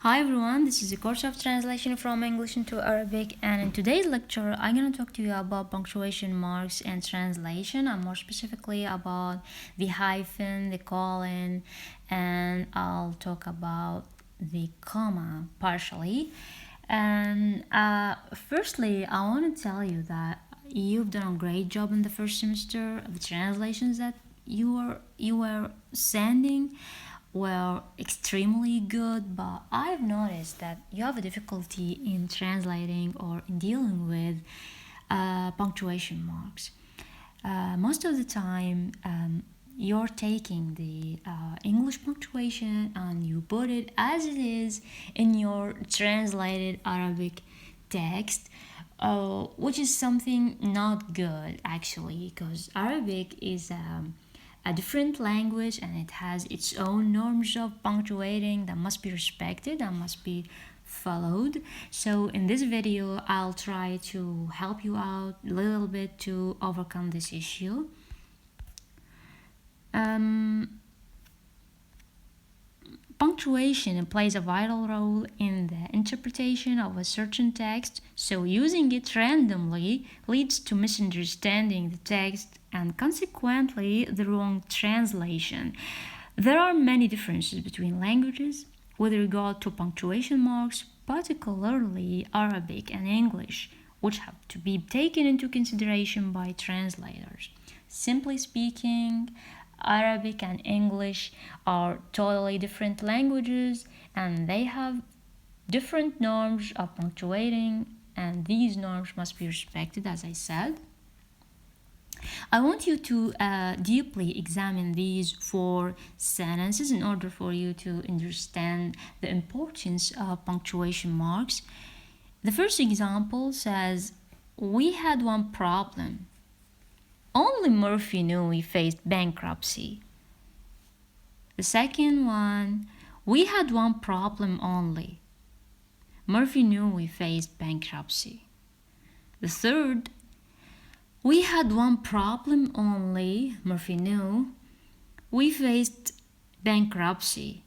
Hi everyone, this is a course of translation from English into Arabic, and in today's lecture, I'm gonna talk to you about punctuation marks and translation, and more specifically about the hyphen, the colon, and I'll talk about the comma partially. And firstly, I want to tell you that you've done a great job in the first semester. The translations that you were sending were extremely good, but I've noticed that you have a difficulty in translating or in dealing with punctuation marks. Most of the time, you're taking the English punctuation and you put it as it is in your translated Arabic text, which is something not good actually, because Arabic is a different language and it has its own norms of punctuating that must be respected and must be followed. So in this video I'll try to help you out a little bit to overcome this issue. Punctuation plays a vital role in the interpretation of a certain text, so using it randomly leads to misunderstanding the text and consequently the wrong translation. There are many differences between languages with regard to punctuation marks, particularly Arabic and English, which have to be taken into consideration by translators. Simply speaking, Arabic and English are totally different languages and they have different norms of punctuating, and these norms must be respected, as I said. I want you to deeply examine these four sentences in order for you to understand the importance of punctuation marks. The first example says, "We had one problem. Only Murphy knew we faced bankruptcy." The second one, "We had one problem only. Murphy knew we faced bankruptcy." The third, "We had one problem only. Murphy knew we faced bankruptcy."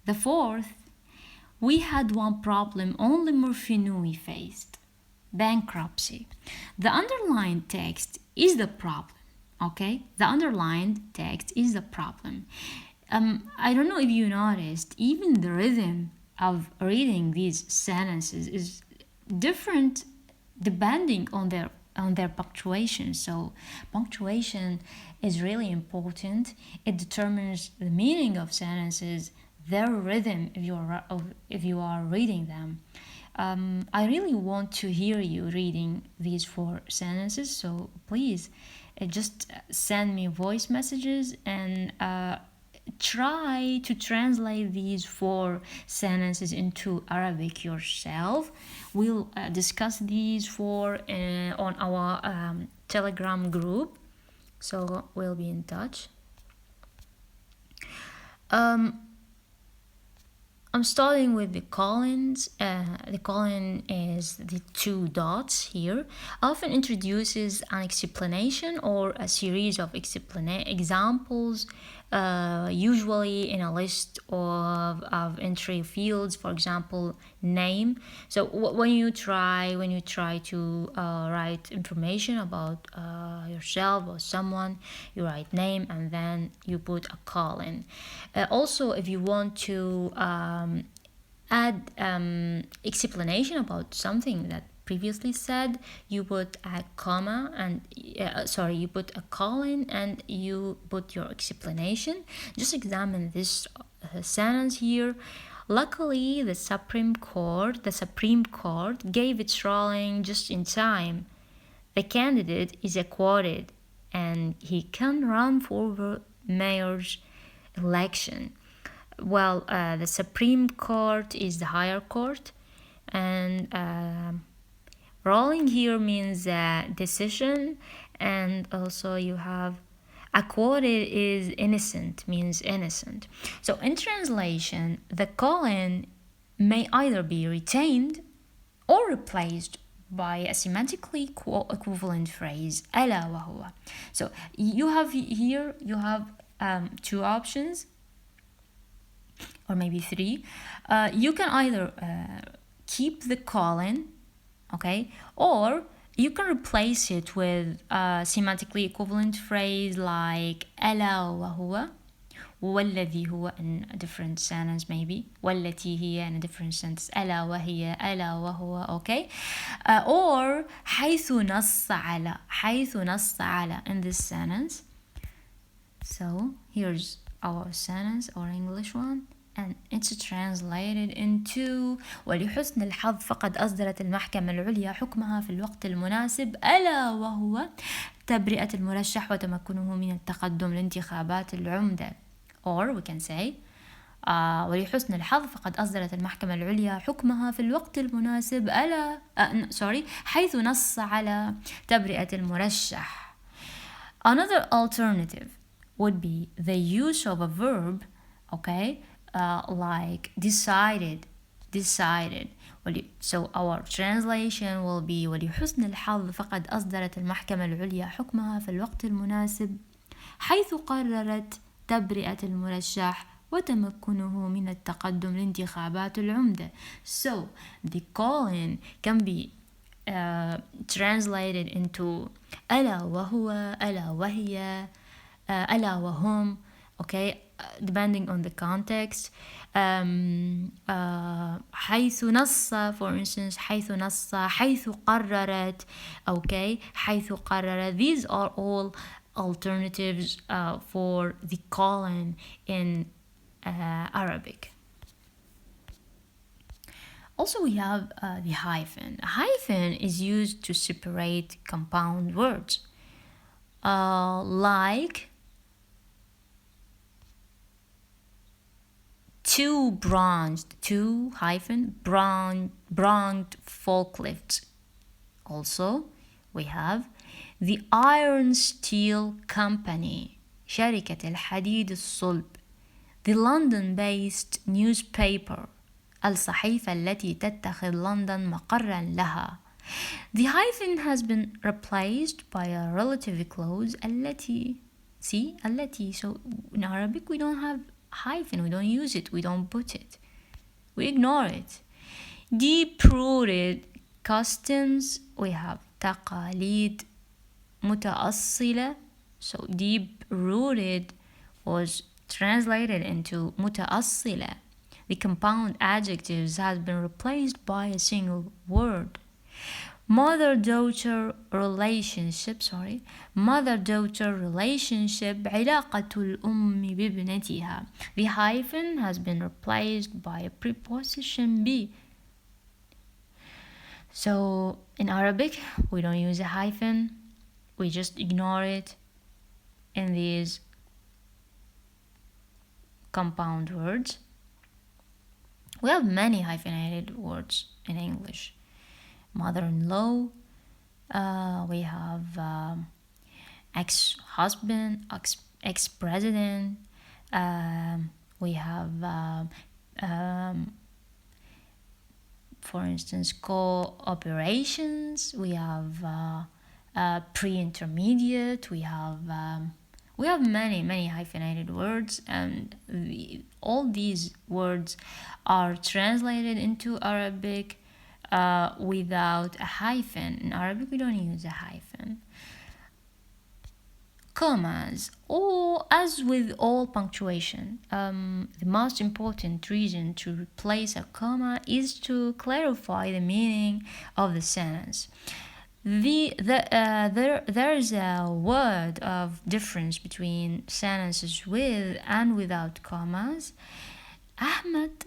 The fourth, "We had one problem only. Murphy knew we faced bankruptcy." The underlined text is the problem, okay? The underlined text is the problem. I don't know if you noticed, even the rhythm of reading these sentences is different depending on their punctuation. So punctuation is really important. It determines the meaning of sentences, their rhythm if you are reading them. I really want to hear you reading these four sentences, so please just send me voice messages and try to translate these four sentences into Arabic yourself. We'll discuss these four on our Telegram group, so we'll be in touch. I'm starting with the colons. The colon is the two dots here. Often introduces an explanation or a series of examples, usually in a list of entry fields. For example, name. So when you try to write information about yourself or someone, you write name and then you put a colon. Also, if you want to add explanation about something that previously said, you put a comma and you put a colon and you put your explanation. Just examine this sentence here. Luckily, the Supreme Court gave its ruling just in time. The candidate is acquitted and he can run for the mayor's election. Well, the Supreme Court is the higher court, and ruling here means decision, and also you have acquitted is innocent, means innocent. So in translation, the colon may either be retained or replaced by a semantically equivalent phrase, ألا وهو. So you have two options. or maybe 3, you can either keep the colon, okay, or you can replace it with a semantically equivalent phrase like ألا وهو, والذي هو in a different sentence maybe, والتي هي in a different sentence, ألا وهي, ألا وهو, okay, or حيث نص على, حيث نص على in this sentence. So here's our sentence, our English one, and it's translated into ولحسن الحظ فقد أصدرت المحكمة العليا حكمها في الوقت المناسب ألا وهو تبرئة المرشح وتمكنه من التقدم لانتخابات العمدة. Or we can say ولحسن الحظ فقد أصدرت المحكمة العليا حكمها في الوقت المناسب ألا حيث نص على تبرئة المرشح. Another alternative would be the use of a verb, okay, like decided. So our translation will be ولحسن الحظ فقد أصدرت المحكمة العليا حكمها في الوقت المناسب حيث قررت تبرئة المرشح وتمكنه من التقدم لانتخابات العمدة. So the colon can be translated into ألا وهو, ألا وهي, ألا وهم, okay, depending on the context. حيث نص, for instance, حيث نص, حيث قررت, okay, حيث قررت. These are all alternatives for the colon in Arabic. Also, we have the hyphen. A hyphen is used to separate compound words, like two bronzed forklifts. Also, we have the Iron Steel Company, شركة الحديد الصلب. The London-based newspaper, الصحيفة التي تتخذ لندن مقرا لها. The hyphen has been replaced by a relative clause التي. See, التي. So in Arabic we don't have hyphen, we don't use it, we don't put it, we ignore it. Deep-rooted customs, we have تقاليد متأصلة. So deep-rooted was translated into متأصلة. The compound adjectives has been replaced by a single word. Mother-daughter relationship, علاقة الأم بابنتها. The hyphen has been replaced by a preposition be. So in Arabic we don't use a hyphen, we just ignore it in these compound words. We have many hyphenated words in English. Mother-in-law, we have ex-husband, ex-president, we have for instance cooperations, we have pre-intermediate, we have many hyphenated words, and all these words are translated into Arabic without a hyphen. In Arabic we don't use a hyphen. Commas, or as with all punctuation, the most important reason to replace a comma is to clarify the meaning of the sentence. There is a word of difference between sentences with and without commas. Ahmed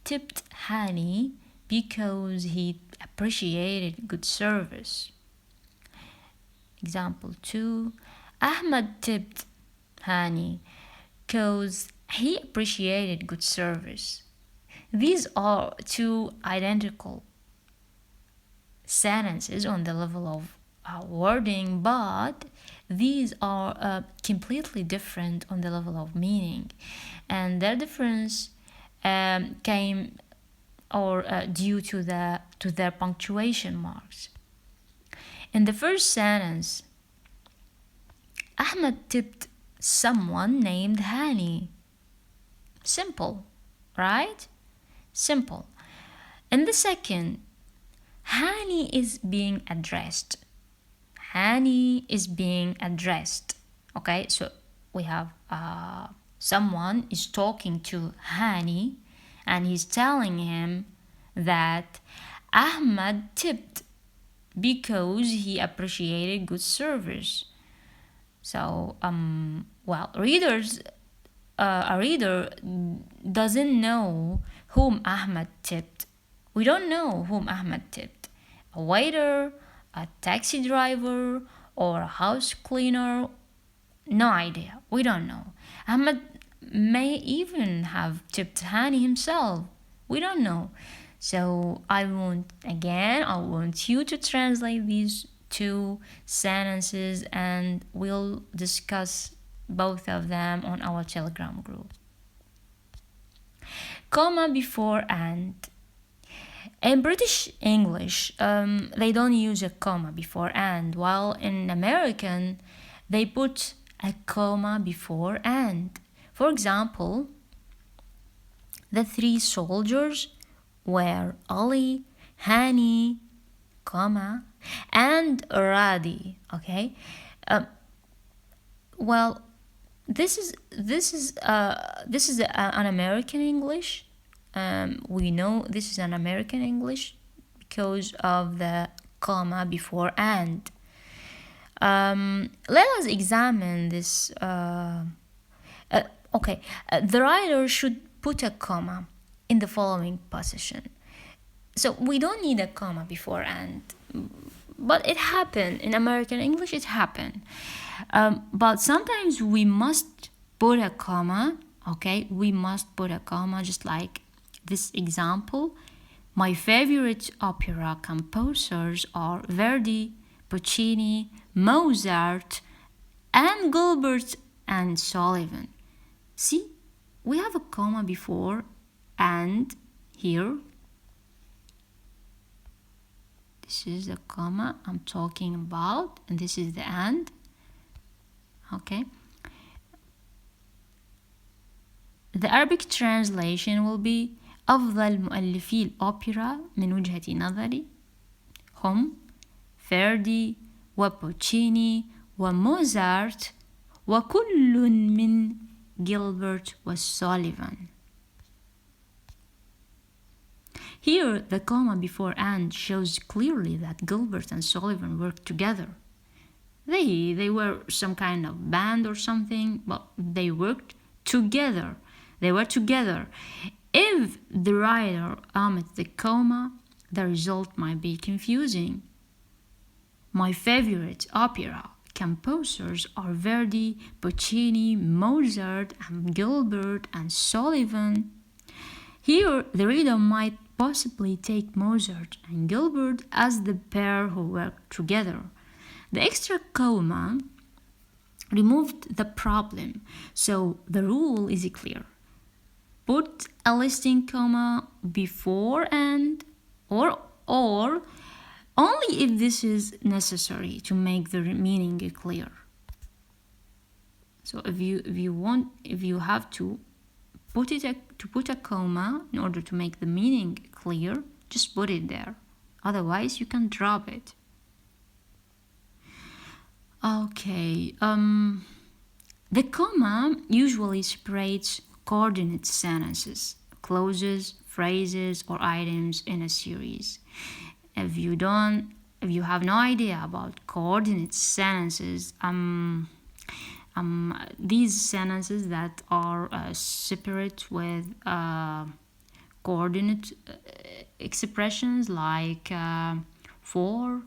tipped Hani because he appreciated good service. Example 2. Ahmed tipped Hani because he appreciated good service. These are two identical sentences on the level of wording, but these are completely different on the level of meaning, and their difference came due to their punctuation marks. In the first sentence, Ahmed tipped someone named Hani. Simple. right? Simple. In the second, Hani is being addressed. Hani is being addressed. Okay, so we have someone is talking to Hani and he's telling him that Ahmad tipped because he appreciated good service. So, well, a reader doesn't know whom Ahmad tipped. We don't know whom Ahmad tipped. A waiter, a taxi driver, or a house cleaner. No idea. We don't know. Ahmad may even have tipped Hani himself. We don't know. So I want you to translate these two sentences and we'll discuss both of them on our Telegram group. Comma before and. In British English, they don't use a comma before and, while in American, they put a comma before and. For example, the three soldiers were Ali, Hani, comma, and Radi. Okay, well, this is an American English. We know this is an American English because of the comma before and. Let us examine this. Okay, the writer should put a comma in the following position. So we don't need a comma before and, but it happened in American English. It happened, but sometimes we must put a comma. Okay, we must put a comma, just like this example. My favorite opera composers are Verdi, Puccini, Mozart, and Gilbert and Sullivan. See, we have a comma before and here. This is the comma I'm talking about, and this is the and. Okay. The Arabic translation will be أفضل مؤلفي الأوبرا من وجهة نظري هم فيردي وبوتشيني وموزارت وكل من جيلبرت وسوليفان. Here, the comma before and shows clearly that Gilbert and Sullivan worked together. They were some kind of band or something, but they worked together. They were together. If the writer omits the comma, the result might be confusing. My favorite opera composers are Verdi, Puccini, Mozart, and Gilbert and Sullivan. Here, the reader might possibly take Mozart and Gilbert as the pair who worked together. The extra comma removed the problem, so the rule is clear. Put a listing comma before and or only if this is necessary to make the meaning clear. So if you have to put a comma in order to make the meaning clear, just put it there. Otherwise, you can drop it. Okay. The comma usually separates coordinate sentences, clauses, phrases, or items in a series. If you have no idea about coordinate sentences, these sentences that are separate with coordinate expressions like for,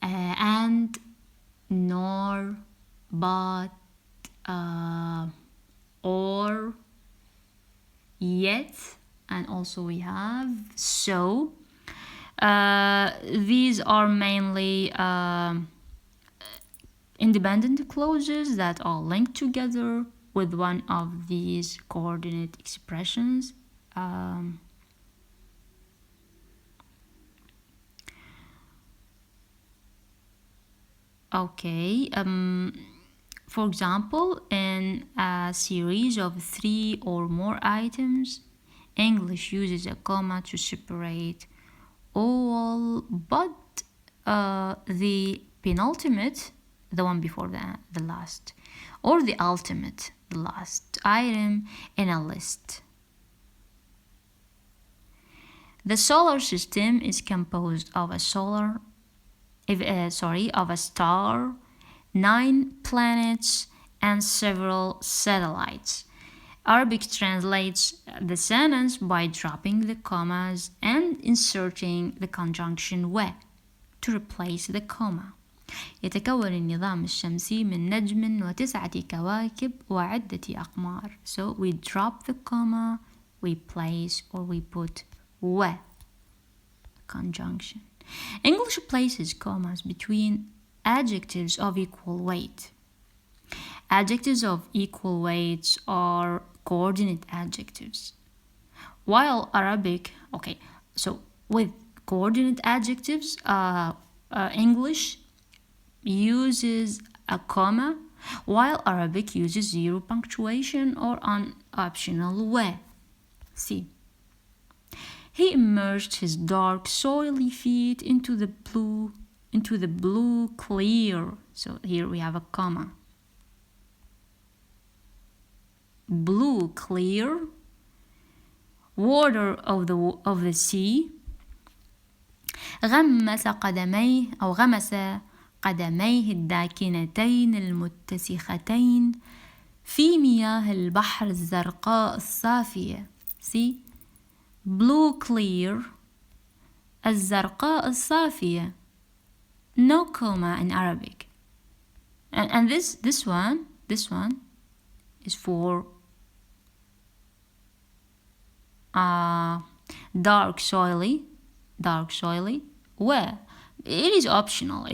and, nor, but, or, yet, and also we have so. These are mainly independent clauses that are linked together with one of these coordinate expressions. Okay. For example, in a series of 3 or more items, English uses a comma to separate all but the penultimate, the one before the last, or the ultimate, the last item in a list. The solar system is composed of a star, 9 planets, and several satellites. Arabic translates the sentence by dropping the commas and inserting the conjunction و to replace the comma. يتكون النظام الشمسي من نجم و9 كواكب وعدة أقمار. So we drop the comma, we place or we put و conjunction. English places commas between adjectives of equal weight. Adjectives of equal weights are coordinate adjectives. While Arabic, so with coordinate adjectives, English uses a comma, while Arabic uses 0 punctuation or an optional way. See. He immersed his dark, soily feet into the blue clear. So here we have a comma. Blue clear water of the sea. غمس قدميه الداكنتين المتسختين في مياه البحر الزرقاء الصافية. See? Blue clear الزرقاء الصافية. No comma in Arabic. And this one is for dark soily. Well, it is optional.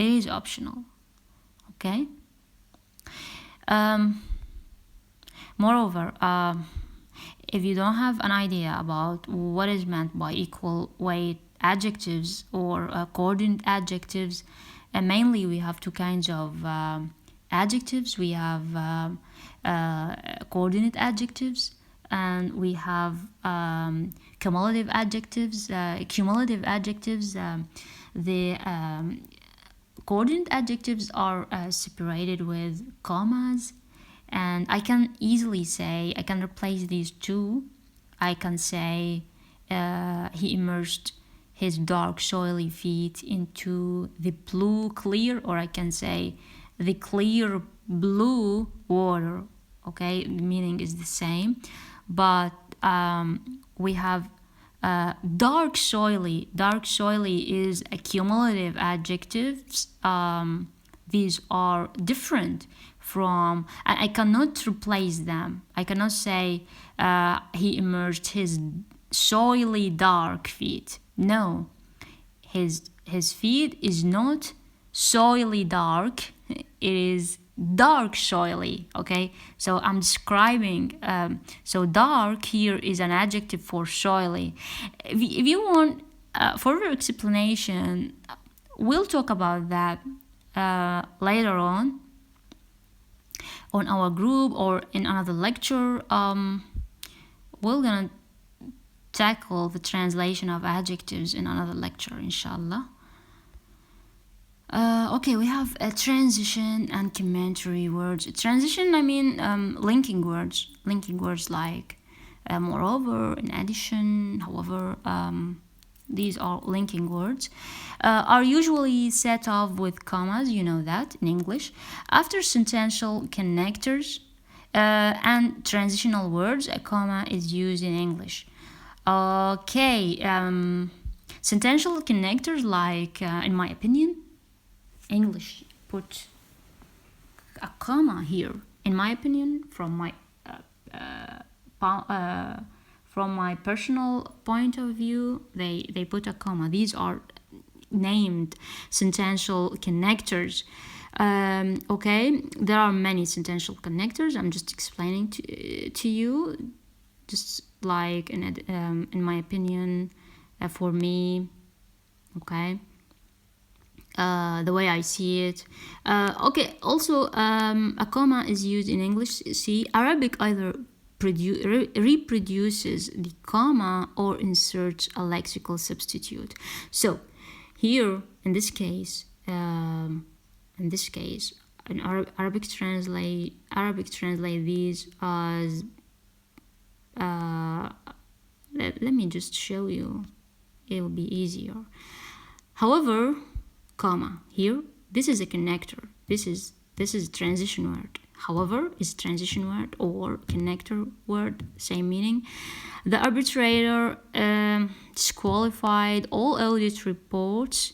Okay. Moreover, if you don't have an idea about what is meant by equal weight adjectives or coordinate adjectives, mainly we have 2 kinds of adjectives. We have coordinate adjectives, and we have cumulative adjectives. The coordinate adjectives are separated with commas, and I can easily say, I can replace these 2. I can say he immersed his dark soily feet into the blue clear, or I can say the clear blue water. Okay, the meaning is the same, but we have dark soily. Dark soily is a cumulative adjectives. These are different from, I cannot replace them. I cannot say he immersed his soily dark feet. No, his feet is not soily dark. It is dark soily. Okay, so I'm describing. So dark here is an adjective for soily. If you want further explanation, we'll talk about that later on our group or in another lecture. We're gonna tackle the translation of adjectives in another lecture, inshallah. Okay, we have a transition and commentary words. Transition, I mean linking words like moreover, in addition, however. These are linking words, are usually set off with commas, you know that in English, after sentential connectors and transitional words. A comma is used in English. Okay, sentential connectors like, in my opinion, English put a comma here. In my opinion, from my personal point of view, they put a comma. These are named sentential connectors. Okay, there are many sentential connectors. I'm just explaining to you, just like in my opinion, for me. Okay, the way I see it. Okay, also a comma is used in English. See, Arabic either reproduces the comma or inserts a lexical substitute. So here, in this case, an Arabic translate these as. Let me just show you. It will be easier. However, comma here, this is a connector. This is a transition word. However is transition word or connector word, same meaning. The arbitrator disqualified all audit reports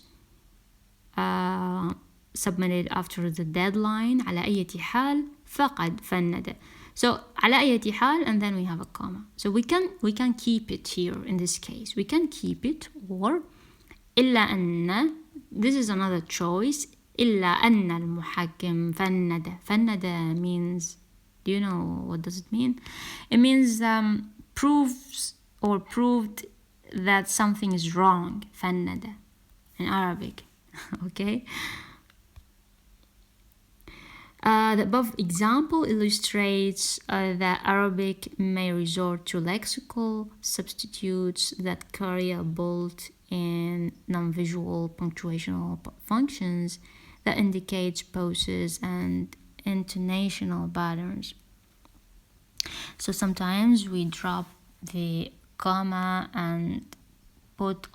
submitted after the deadline. على أي حال فقد فند. So على أي حال, and then we have a comma. So we can keep it here in this case. We can keep it, or إلا أن, this is another choice. إلا أن المحكم فند. فند means, do you know what does it mean? It means proves or proved that something is wrong. فند in Arabic. Okay. The above example illustrates that Arabic may resort to lexical substitutes that carry a built-in non-visual punctuational functions that indicates pauses and intonational patterns. So sometimes we drop the comma and put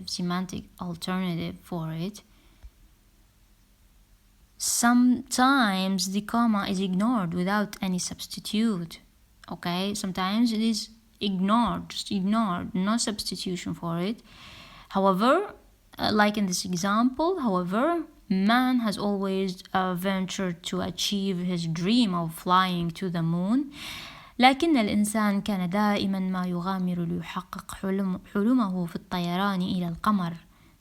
semantic alternative for it. Sometimes the comma is ignored without any substitute. Okay, sometimes it is ignored, just ignored, no substitution for it. However, like in this example, however, man has always ventured to achieve his dream of flying to the moon. لكن الإنسان كان دائما ما يغامر ليحقق حلمه في الطيران إلى القمر.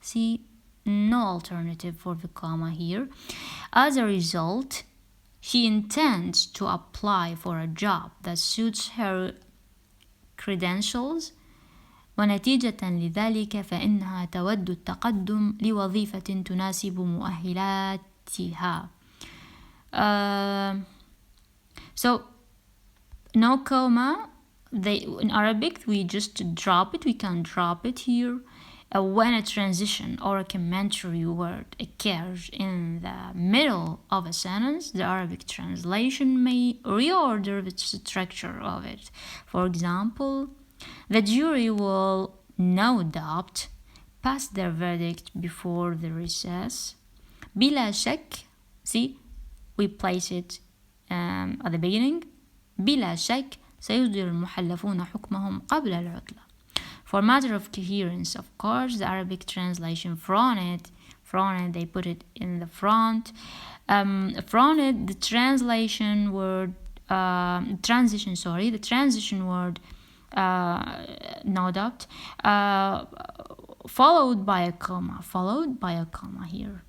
See, no alternative for the comma here. As a result, she intends to apply for a job that suits her credentials. ونتيجة لذلك فإنها تود التقدم لوظيفة تناسب مؤهلاتها. So no comma. In Arabic we just drop it. We can drop it here. When a transition or a commentary word occurs in the middle of a sentence, the Arabic translation may reorder the structure of it. For example, the jury will no doubt pass their verdict before the recess. بلا شك, see, we place it at the beginning. بلا شك سيصدر المحلفون حكمهم قبل العطلة. For matter of coherence, of course, the Arabic translation from it, they put it in the front. From it, the transition word, no doubt, followed by a comma here.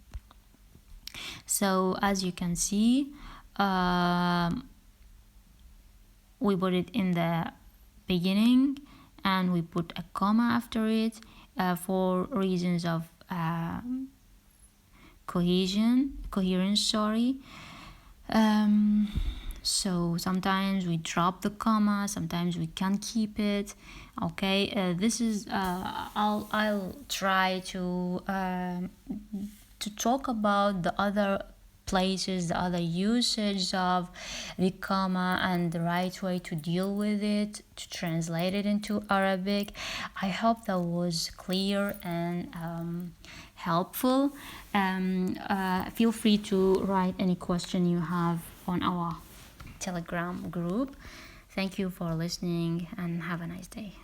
So as you can see, we put it in the beginning and we put a comma after it for reasons of coherence. So sometimes we drop the comma, sometimes we can keep it. Okay, this is I'll try to talk about the other places, the other usage of the comma and the right way to deal with it, to translate it into Arabic. I hope that was clear and helpful. Feel free to write any question you have on our Telegram group. Thank you for listening and have a nice day.